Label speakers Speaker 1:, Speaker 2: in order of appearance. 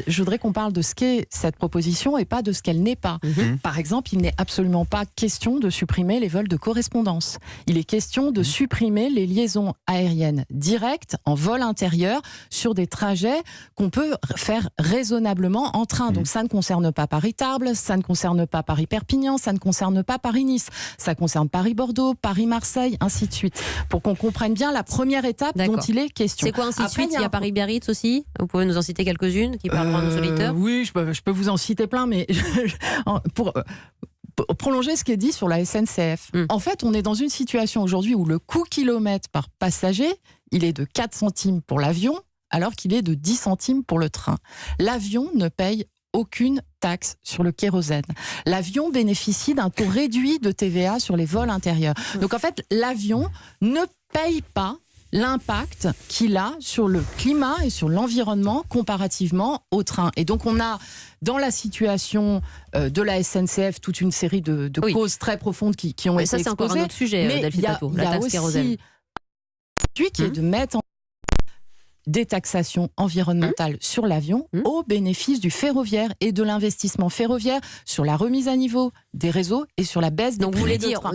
Speaker 1: Je voudrais qu'on parle de ce qu'est cette proposition et pas de ce qu'elle n'est pas. Par exemple, il n'est absolument pas question de supprimer les vols de correspondance. Il est question de supprimer les liaisons aériennes directes en vol intérieur sur des trajets qu'on peut faire raisonnablement en train. Donc ça ne concerne pas Paris-Tarbes, ça ne concerne pas Paris-Perpignan, ça ne concerne pas Paris-Nice. Ça concerne Paris-Bordeaux, Paris-Marseille, ainsi de suite. Pour qu'on comprenne bien la première étape dont il est question.
Speaker 2: C'est quoi ainsi de suite? Il y a Paris-Biarritz aussi. Vous pouvez nous en citer quelques-unes qui parleront à nos auditeurs.
Speaker 1: Oui, je peux vous en citer plein, mais pour prolonger ce qui est dit sur la SNCF. En fait, on est dans une situation aujourd'hui où le coût kilomètre par passager, il est de 4 centimes pour l'avion, alors qu'il est de 10 centimes pour le train. L'avion ne paye aucune taxe sur le kérosène. L'avion bénéficie d'un taux réduit de TVA sur les vols intérieurs. Donc en fait, l'avion ne paye pas l'impact qu'il a sur le climat et sur l'environnement comparativement au train. Et donc on a dans la situation de la SNCF toute une série de causes très profondes qui ont été exposées.
Speaker 2: Ça, c'est encore un autre sujet, Delphine Tautou, la taxe kérosène.
Speaker 1: Qui est de mettre en des taxations environnementales sur l'avion au bénéfice du ferroviaire et de l'investissement ferroviaire sur la remise à niveau des réseaux et sur la baisse des prix de train.